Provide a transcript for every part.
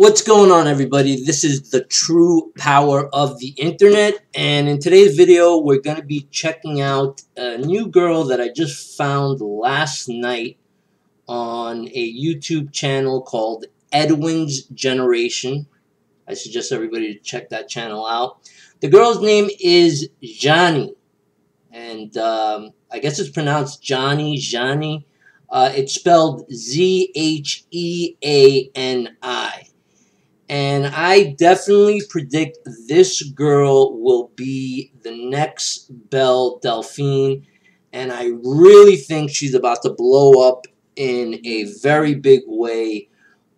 What's going on, everybody? This is the true power of the internet, and in today's video we're going to be checking out a new girl that I just found last night on a YouTube channel called Edwin's Generation. I suggest everybody to check that channel out. The girl's name is Zheani, and I guess it's pronounced Zheani. It's spelled Z-H-E-A-N-I. And I definitely predict this girl will be the next Belle Delphine, and I really think she's about to blow up in a very big way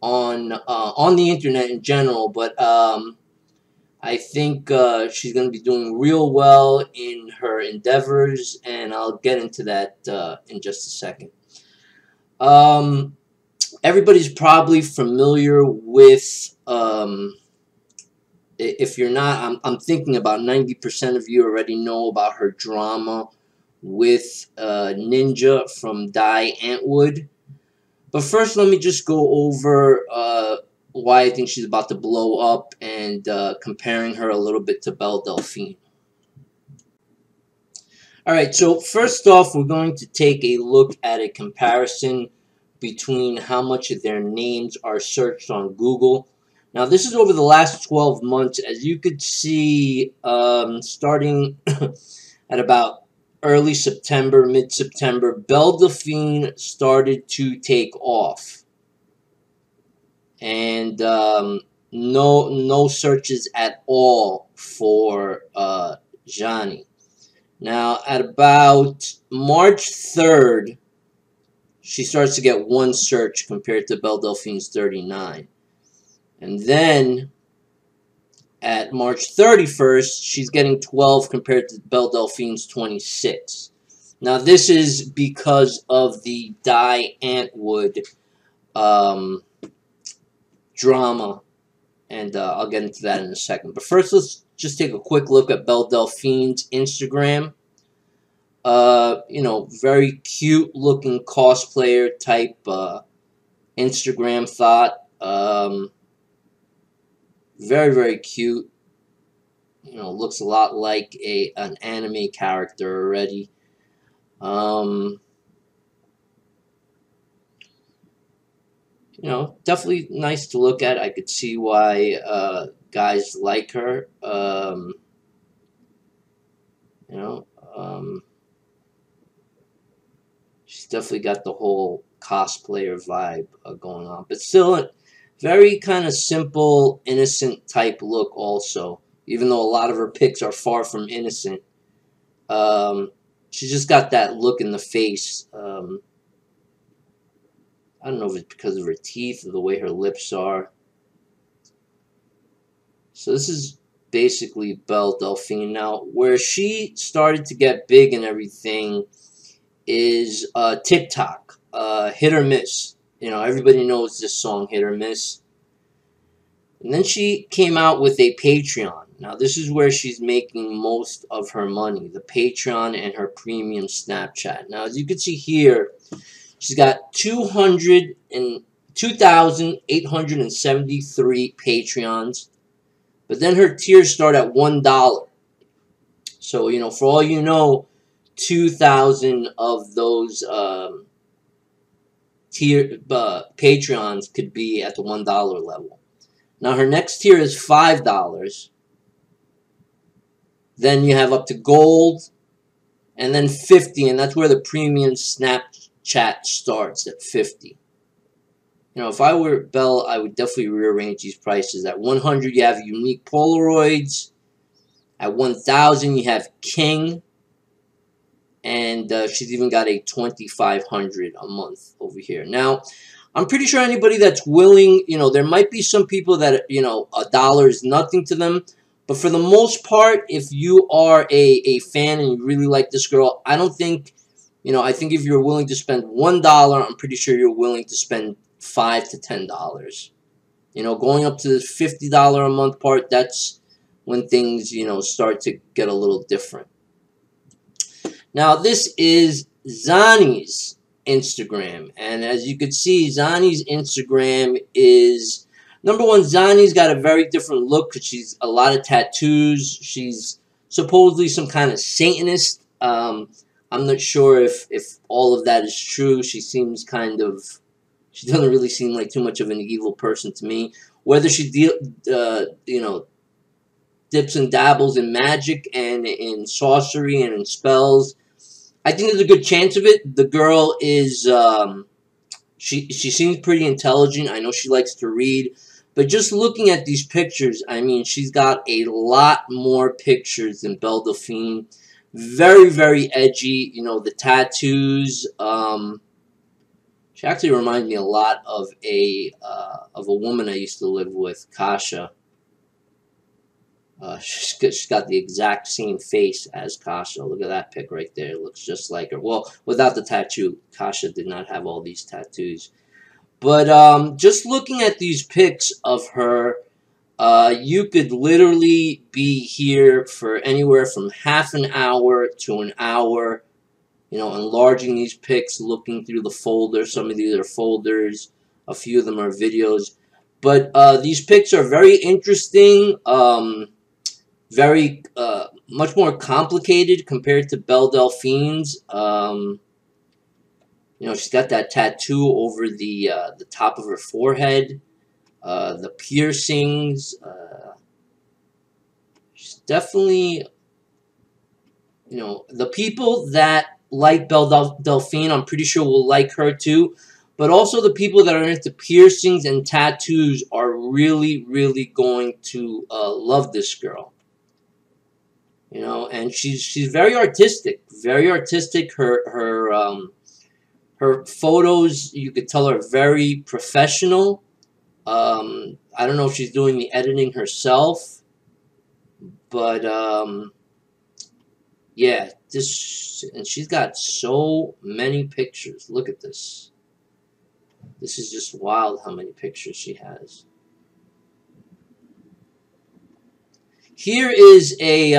on the internet in general. But I think she's going to be doing real well in her endeavors, and I'll get into that in just a second. Everybody's probably familiar with, if you're not, I'm thinking about 90% of you already know about her drama with Ninja from Die Antwood. But first, let me just go over why I think she's about to blow up and comparing her a little bit to Belle Delphine. Alright, so first off, we're going to take a look at a comparison between how much of their names are searched on Google. Now, this is over the last 12 months. As you could see, starting at about early September, mid-September, Belle Delphine started to take off. And no searches at all for Zheani. Now, at about March 3rd, she starts to get one search compared to Belle Delphine's 39. And then, at March 31st, she's getting 12 compared to Belle Delphine's 26. Now, this is because of the Die Antwood drama. And I'll get into that in a second. But first, let's just take a quick look at Belle Delphine's Instagram. You know, very cute looking cosplayer type Instagram thought. Very, very cute. You know, looks a lot like an anime character already. You know, definitely nice to look at. I could see why guys like her. You know, she's definitely got the whole cosplayer vibe going on. But still, a very kind of simple, innocent type look also. Even though a lot of her pics are far from innocent. She's just got that look in the face. I don't know if it's because of her teeth or the way her lips are. So this is basically Belle Delphine. Now, where she started to get big and everything is TikTok, Hit or Miss. You know, everybody knows this song, Hit or Miss. And then she came out with a Patreon. Now, this is where she's making most of her money, the Patreon and her premium Snapchat. Now, as you can see here, she's got 2,873 Patreons. But then her tiers start at $1. So, you know, for all you know, 2,000 of those Patreons could be at the $1 level. Now, her next tier is $5. Then you have up to gold, and then 50, and that's where the premium Snapchat starts, at 50. You know, if I were Belle, I would definitely rearrange these prices. At 100, you have unique Polaroids. At 1,000, you have King. And she's even got a $2,500 a month over here. Now, I'm pretty sure anybody that's willing, you know, there might be some people that, you know, $1 is nothing to them. But for the most part, if you are a fan and you really like this girl, I don't think, you know, I think if you're willing to spend $1, I'm pretty sure you're willing to spend $5 to $10. You know, going up to this $50 a month part, that's when things, you know, start to get a little different. Now, this is Zheani's Instagram. And as you can see, Zheani's Instagram is Number one, Zheani's got a very different look because she's a lot of tattoos. She's supposedly some kind of Satanist. I'm not sure if all of that is true. She seems kind of... She doesn't really seem like too much of an evil person to me. Whether she you know, dips and dabbles in magic and in sorcery and in spells, I think there's a good chance of it. The girl is she seems pretty intelligent. I know she likes to read. But just looking at these pictures, I mean, she's got a lot more pictures than Belle Delphine. Very, very edgy. You know, the tattoos. She actually reminds me a lot of a woman I used to live with, Kasha. She's got the exact same face as Kasha. Look at that pic right there. It looks just like her. Well, without the tattoo, Kasha did not have all these tattoos. But just looking at these pics of her, you could literally be here for anywhere from half an hour to an hour. You know, enlarging these pics, looking through the folder. Some of these are folders. A few of them are videos. But these pics are very interesting. Very much more complicated compared to Belle Delphine's. You know, she's got that tattoo over the top of her forehead. The piercings. She's definitely, you know, the people that like Belle Delphine, I'm pretty sure will like her too. But also the people that are into piercings and tattoos are really, really going to love this girl. You know, and she's very artistic. Very artistic. Her photos, you could tell, are very professional. I don't know if she's doing the editing herself, but yeah, and she's got so many pictures. Look at this. This is just wild how many pictures she has. Here is a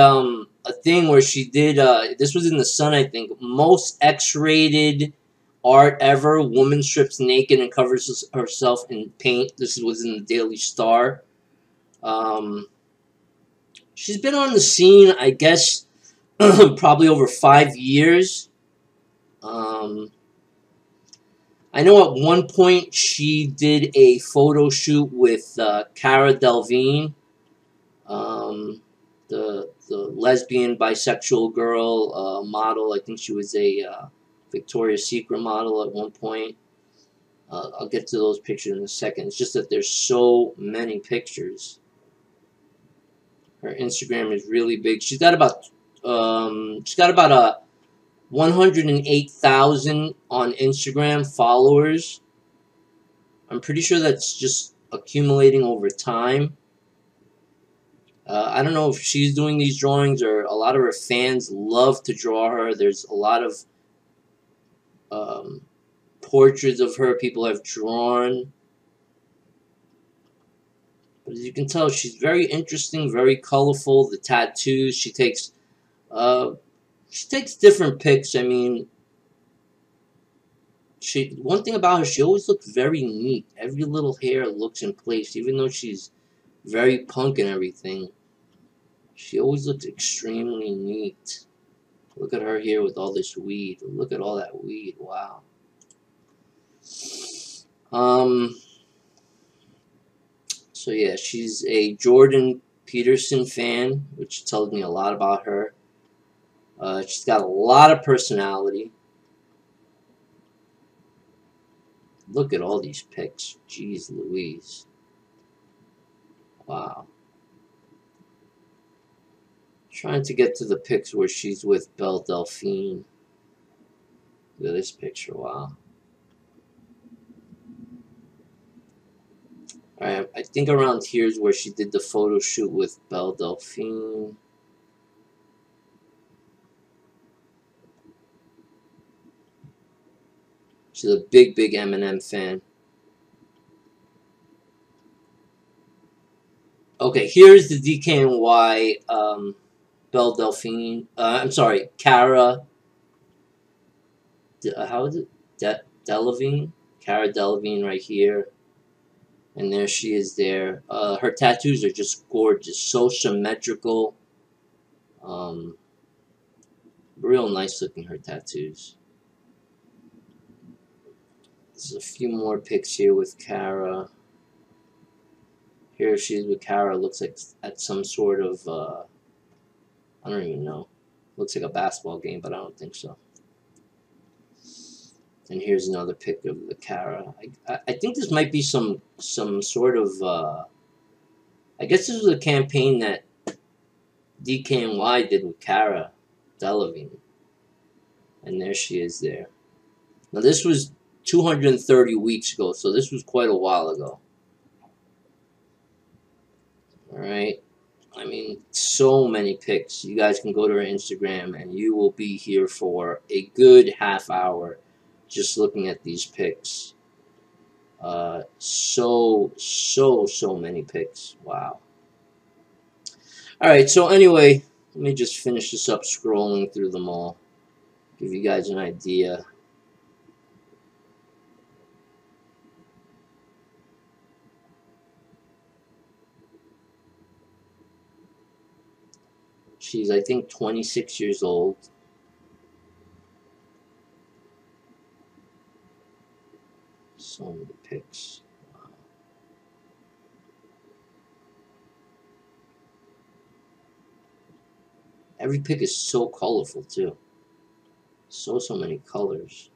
thing where she did, this was in the Sun, I think, most X-rated art ever. Woman strips naked and covers herself in paint. This was in the Daily Star. She's been on the scene, I guess, probably over 5 years. I know at one point she did a photo shoot with Cara Delevingne, the lesbian bisexual girl model. I think she was a Victoria's Secret model at one point. I'll get to those pictures in a second. It's just that there's so many pictures. Her Instagram is really big. She's got about 108,000 on Instagram followers. I'm pretty sure that's just accumulating over time. I don't know if she's doing these drawings or a lot of her fans love to draw her. There's a lot of portraits of her people have drawn. But as you can tell, she's very interesting, very colorful. The tattoos, she takes different pics. I mean, one thing about her, she always looks very neat. Every little hair looks in place, even though she's very punk and everything. She always looks extremely neat. Look at her here with all this weed. Look at all that weed. Wow. So yeah, she's a Jordan Peterson fan, which tells me a lot about her. She's got a lot of personality. Look at all these pics. Jeez Louise. Wow. Trying to get to the pics where she's with Belle Delphine. Look at this picture. Wow. Alright, I think around here is where she did the photo shoot with Belle Delphine. She's a big, big Eminem fan. Okay, here's the DKNY Belle Delphine. I'm sorry, Cara. How is it? Delevingne? Cara Delevingne right here. And there she is there. Her tattoos are just gorgeous. So symmetrical. Real nice looking, her tattoos. There's a few more pics here with Kara. Here she is with Kara. Looks like at some sort of, I don't even know. Looks like a basketball game, but I don't think so. And here's another pic of the Kara. I think this might be some sort of, I guess this was a campaign that DKNY did with Kara Delevingne. And there she is there. Now this was 230 weeks ago, so this was quite a while ago. Alright. I mean, so many pics. You guys can go to her Instagram and you will be here for a good half hour just looking at these pics. So many pics. Wow. Alright, so anyway, let me just finish this up scrolling through them all. Give you guys an idea. She's, I think, 26 years old. So many pics. Wow. Every pic is so colorful, too. So many colors.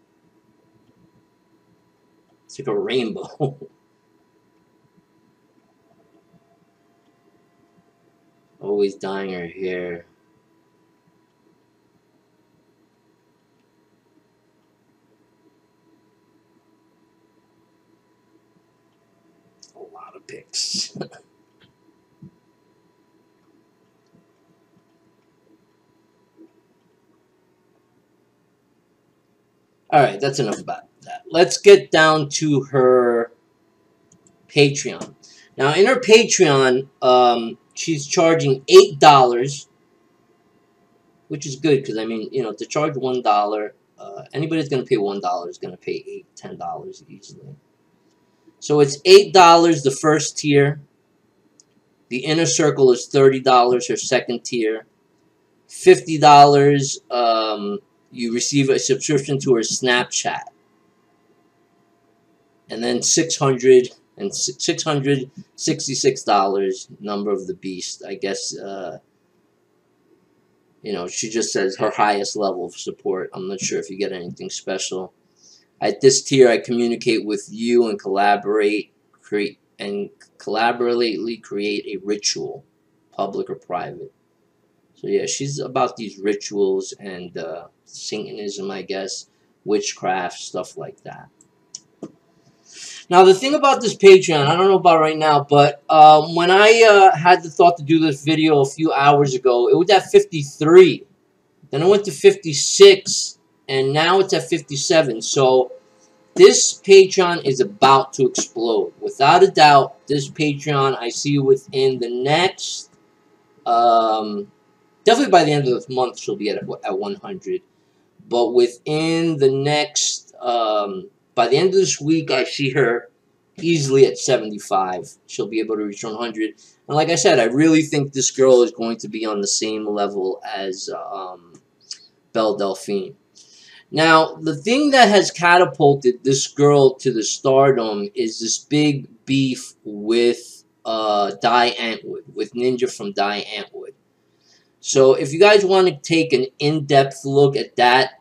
It's like a rainbow. Always dyeing her hair. A lot of pics. Alright, that's enough about that. Let's get down to her Patreon. Now, in her Patreon, she's charging $8, which is good because, I mean, you know, to charge $1, anybody that's going to pay $1 is going to pay $10 easily. So it's $8 the first tier. The inner circle is $30, her second tier. $50, you receive a subscription to her Snapchat. And then $666, number of the beast. I guess, you know, she just says her highest level of support. I'm not sure if you get anything special. At this tier, I communicate with you and collaboratively create a ritual, public or private. So yeah, she's about these rituals and Satanism, I guess, witchcraft, stuff like that. Now, the thing about this Patreon, I don't know about right now, but when I had the thought to do this video a few hours ago, it was at 53. Then it went to 56, and now it's at 57. So this Patreon is about to explode. Without a doubt, this Patreon, I see within the next, definitely by the end of this month, she'll be at 100. But within the next, by the end of this week, I see her easily at 75. She'll be able to reach 100. And like I said, I really think this girl is going to be on the same level as Belle Delphine. Now, the thing that has catapulted this girl to the stardom is this big beef with Die Antwood, with Ninja from Die Antwood. So if you guys want to take an in-depth look at that,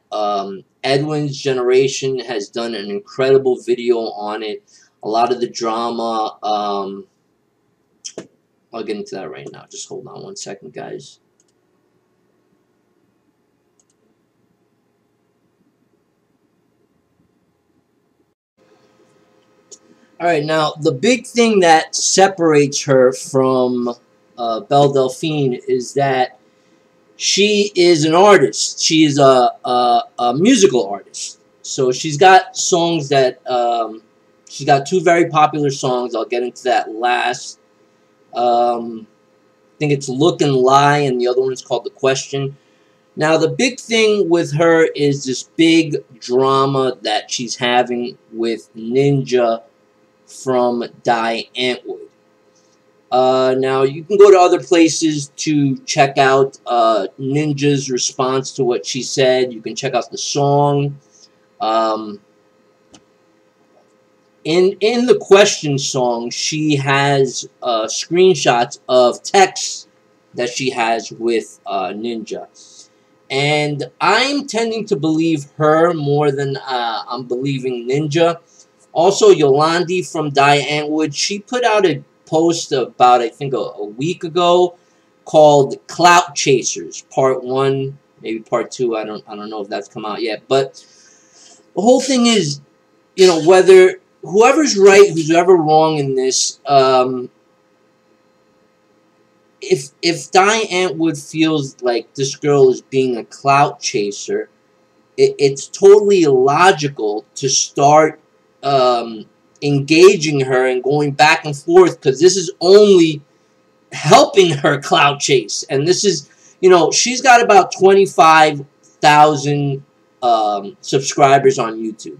Edwin's Generation has done an incredible video on it. A lot of the drama, I'll get into that right now. Just hold on one second, guys. Alright, now, the big thing that separates her from Belle Delphine is that she is an artist. She is a musical artist. So she's got songs that, she's got two very popular songs. I'll get into that last. I think it's Look and Lie, and the other one is called The Question. Now, the big thing with her is this big drama that she's having with Ninja from Die Antwood. Now, you can go to other places to check out Ninja's response to what she said. You can check out the song. In the question song, she has screenshots of texts that she has with Ninja. And I'm tending to believe her more than I'm believing Ninja. Also, Yolandi from Die Antwood, she put out a post about, I think, a week ago called Clout Chasers, Part 1, maybe Part 2. I don't know if that's come out yet. But the whole thing is, you know, whether whoever's right, who's ever wrong in this, if Die Antwood feels like this girl is being a clout chaser, it's totally illogical to start engaging her and going back and forth, because this is only helping her clout chase. And this is, you know, she's got about 25,000 subscribers on YouTube.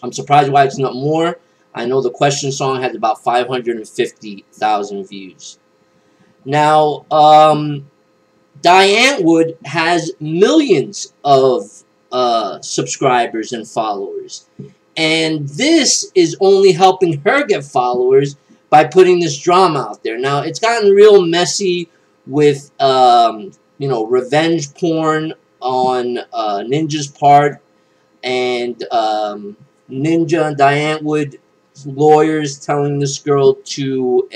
I'm surprised why it's not more. I know the question song had about 550,000 views. Now, Die Antwood has millions of subscribers and followers. And this is only helping her get followers by putting this drama out there. Now, it's gotten real messy with, you know, revenge porn on Ninja's part. And Ninja and Die Antwood lawyers telling this girl to,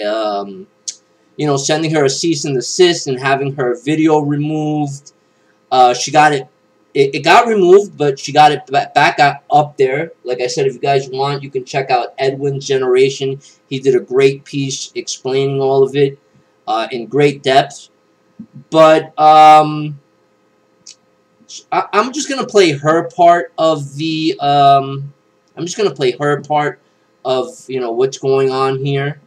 you know, sending her a cease and desist and having her video removed. She got it. It got removed, but she got it back up there. Like I said, if you guys want, you can check out Edwin's Generation. He did a great piece explaining all of it in great depth. But I'm just gonna play her part of the. I'm just gonna play her part of, you know, what's going on here,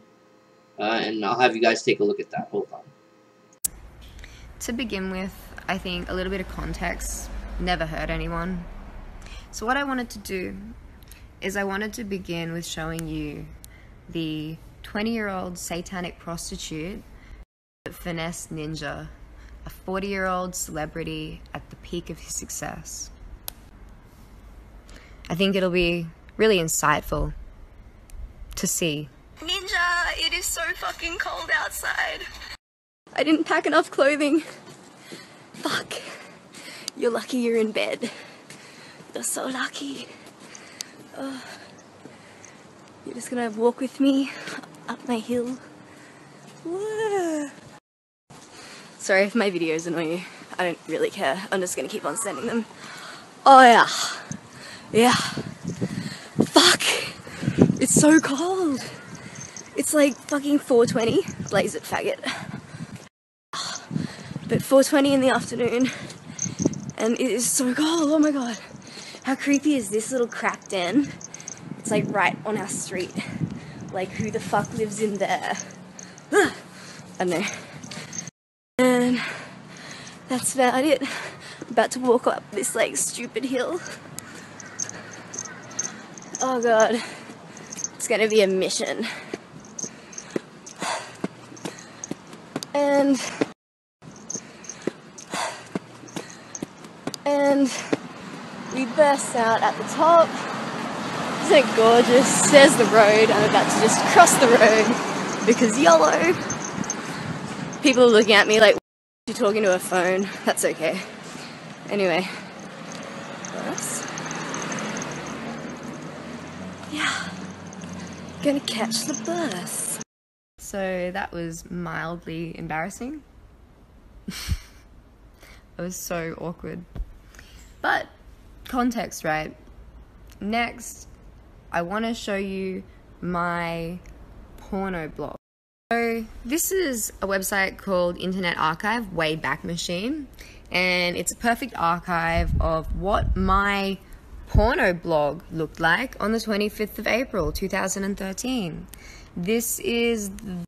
and I'll have you guys take a look at that. Hold on. To begin with, I think a little bit of context never hurt anyone. So what I wanted to do is I wanted to begin with showing you the 20-year-old satanic prostitute that finessed Ninja, a 40-year-old celebrity at the peak of his success. I think it'll be really insightful to see. Ninja, it is so fucking cold outside. I didn't pack enough clothing. Fuck. You're lucky you're in bed. You're so lucky. You're just gonna walk with me up my hill. Whoa. Sorry if my videos annoy you. I don't really care. I'm just gonna keep on sending them. Oh yeah. Yeah. Fuck. It's so cold. It's like fucking 4:20. Blaze it, faggot. But 4:20 in the afternoon. And it is so cold, oh my god. How creepy is this little crap den? It's like right on our street. Like, who the fuck lives in there? I don't know. And that's about it. I'm about to walk up this like stupid hill. Oh god. It's gonna be a mission. And we burst out at the top. Isn't it gorgeous? There's the road. I'm about to just cross the road because YOLO. People are looking at me like, you're talking to a phone. That's okay. Anyway. Yeah. Gonna catch the bus. So that was mildly embarrassing. It was so awkward. But context, right? Next, I want to show you my porno blog. So this is a website called Internet Archive, Wayback Machine, and it's a perfect archive of what my porno blog looked like on the 25th of April 2013. This is the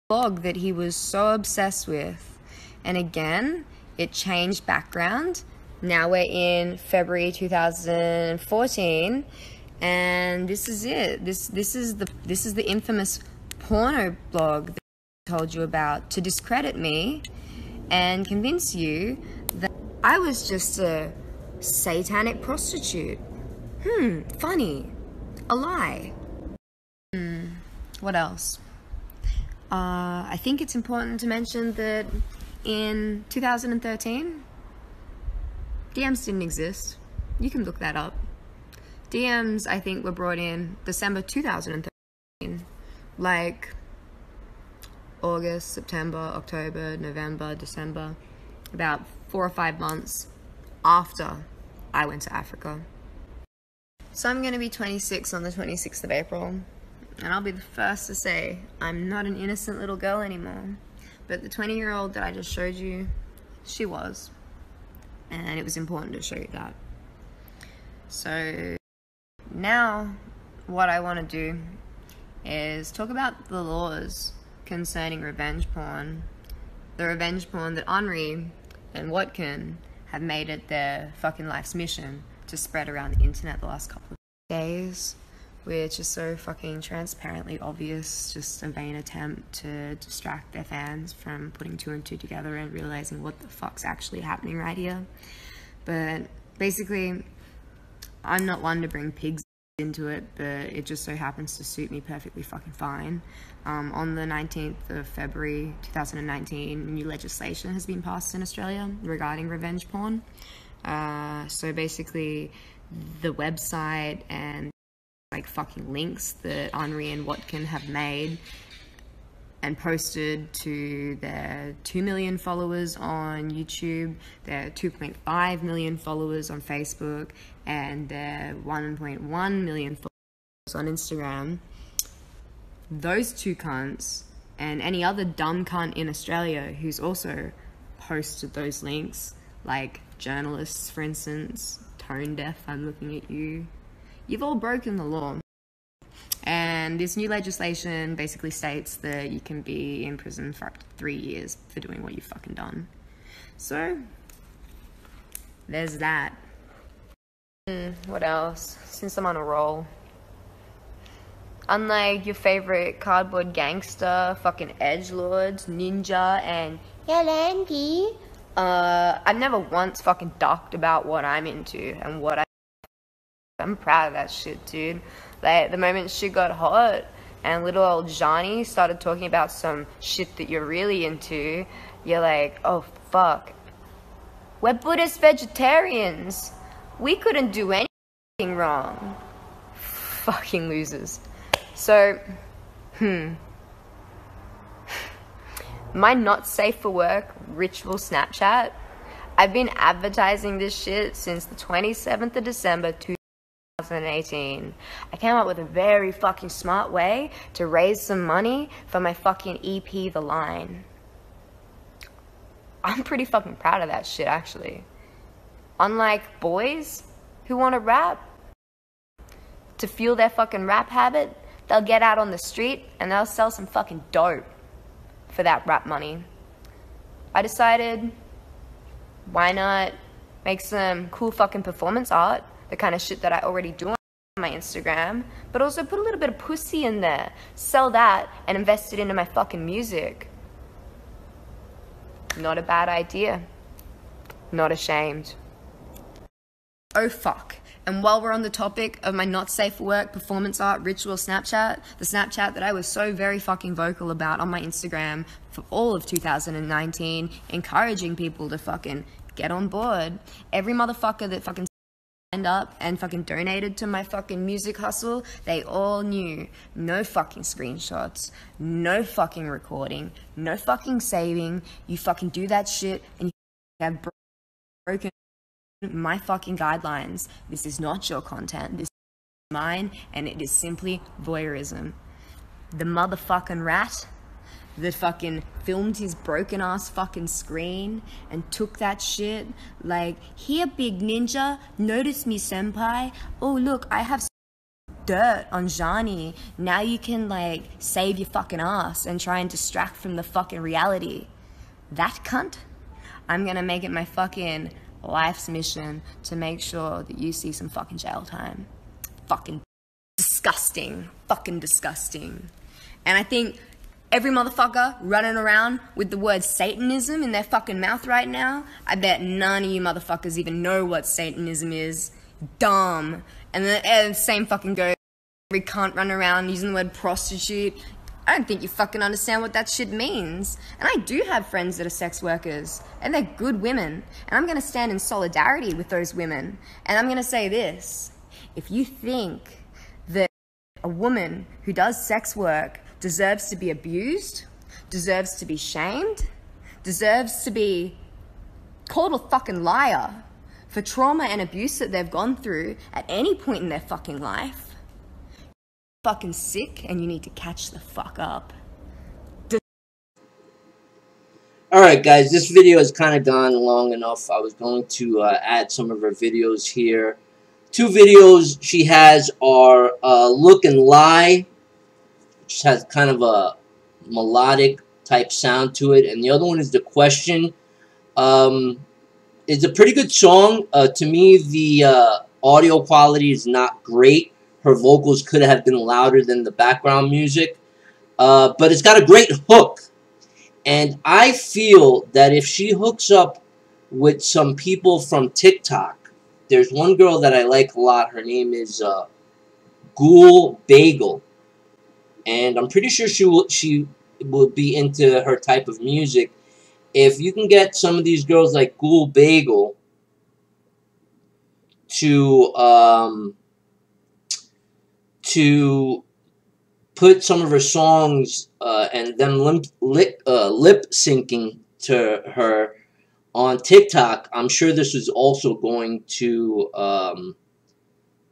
blog that he was so obsessed with, and again, it changed background. Now we're in February 2014, And this is it. This is the infamous porno blog that I told you about to discredit me and convince you that I was just a satanic prostitute. Funny. A lie. What else? I think it's important to mention that in 2013, DMs didn't exist. You can look that up. DMs, I think, were brought in December 2013. Like August, September, October, November, December. About 4 or 5 months after I went to Africa. So I'm going to be 26 on the 26th of April. And I'll be the first to say I'm not an innocent little girl anymore. But the 20-year-old that I just showed you, she was. And it was important to show you that. So now what I want to do is talk about the laws concerning revenge porn. The revenge porn that Henri and Watkin have made it their fucking life's mission to spread around the internet the last couple of days, which is so fucking transparently obvious, just a vain attempt to distract their fans from putting 2 and 2 together and realizing what the fuck's actually happening right here. But basically, I'm not one to bring pigs into it, but it just so happens to suit me perfectly fucking fine. On the 19th of February 2019, new legislation has been passed in Australia regarding revenge porn. So basically, the website and like fucking links that Henri and Watkin have made and posted to their 2 million followers on YouTube, their 2.5 million followers on Facebook, and their 1.1 million followers on Instagram. Those 2 cunts, and any other dumb cunt in Australia who's also posted those links, like journalists, for instance, Tone Deaf, I'm looking at you. You've all broken the law. And this new legislation basically states that you can be in prison for up to 3 years for doing what you've fucking done. So, there's that. What else? Since I'm on a roll. Unlike your favorite cardboard gangster, fucking edgelords, ninja, and Yolandi, I've never once fucking ducked about what I'm into and what I'm proud of that shit, dude. Like, the moment shit got hot and little old Zheani started talking about some shit that you're really into, you're like, oh fuck. We're Buddhist vegetarians. We couldn't do anything wrong. Fucking losers. So, my not safe for work ritual Snapchat, I've been advertising this shit since the 27th of December 2018. I came up with a very fucking smart way to raise some money for my fucking EP, The Line. I'm pretty fucking proud of that shit, actually. Unlike boys who want to rap, to fuel their fucking rap habit, they'll get out on the street and they'll sell some fucking dope for that rap money. I decided, why not make some cool fucking performance art, the kind of shit that I already do on my Instagram, but also put a little bit of pussy in there, sell that, and invest it into my fucking music. Not a bad idea. Not ashamed. Oh fuck. And while we're on the topic of my not safe for work performance art ritual Snapchat, the Snapchat that I was so very fucking vocal about on my Instagram for all of 2019, encouraging people to fucking get on board. Every motherfucker that fucking signed up and fucking donated to my fucking music hustle, they all knew no fucking screenshots, no fucking recording, no fucking saving. You fucking do that shit and you have broken my fucking guidelines. This is not your content. This is mine, and it is simply voyeurism. The motherfucking rat that fucking filmed his broken ass fucking screen and took that shit like, here big ninja, notice me senpai, oh look, I have dirt on Zheani, now you can like save your fucking ass and try and distract from the fucking reality. That cunt, I'm gonna make it my fucking life's mission to make sure that you see some fucking jail time. Fucking disgusting. Fucking disgusting. And I think every motherfucker running around with the word Satanism in their fucking mouth right now, I bet none of you motherfuckers even know what Satanism is. Dumb. And the same fucking goes. Every cunt running around using the word prostitute. I don't think you fucking understand what that shit means. And I do have friends that are sex workers, and they're good women. And I'm gonna stand in solidarity with those women. And I'm gonna say this. If you think that a woman who does sex work deserves to be abused, deserves to be shamed, deserves to be called a fucking liar for trauma and abuse that they've gone through at any point in their fucking life, you're fucking sick and you need to catch the fuck up. Alright guys, this video has kind of gone long enough. I was going to add some of her videos here. 2 videos she has are Look and Lie, which has kind of a melodic type sound to it, and the other one is The Question. It's a pretty good song. To me, the audio quality is not great. Her vocals could have been louder than the background music, but it's got a great hook. And I feel that if she hooks up with some people from TikTok, there's one girl that I like a lot. Her name is Ghoul Bagel. And I'm pretty sure she will be into her type of music. If you can get some of these girls like Ghoul Bagel to put some of her songs and them lip syncing to her on TikTok, I'm sure this is also going to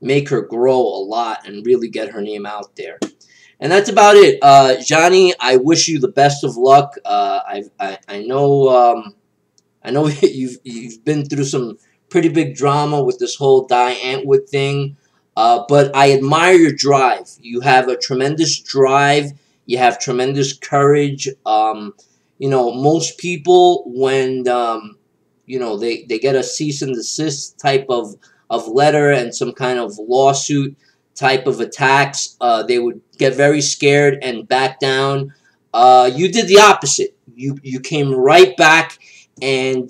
make her grow a lot and really get her name out there. And that's about it. Zheani, I wish you the best of luck. I know you've been through some pretty big drama with this whole Die Antwood thing. But I admire your drive. You have a tremendous drive. You have tremendous courage. You know, most people, when you know, they get a cease and desist type of letter and some kind of lawsuit type of attacks, they would get very scared and back down. You did the opposite. You came right back and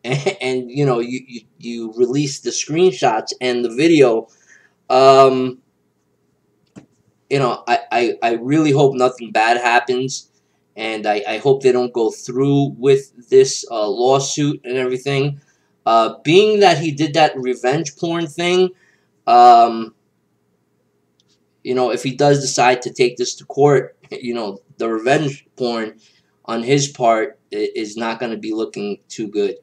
you know, you released the screenshots and the video. You know, I really hope nothing bad happens, and I hope they don't go through with this lawsuit and everything. Being that he did that revenge porn thing, you know, if he does decide to take this to court, you know, the revenge porn on his part is not going to be looking too good.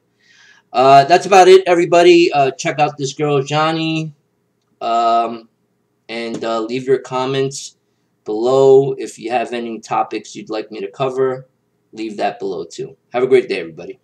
That's about it, everybody. Check out this girl, Zheani, and leave your comments below. If you have any topics you'd like me to cover, leave that below too. Have a great day, everybody.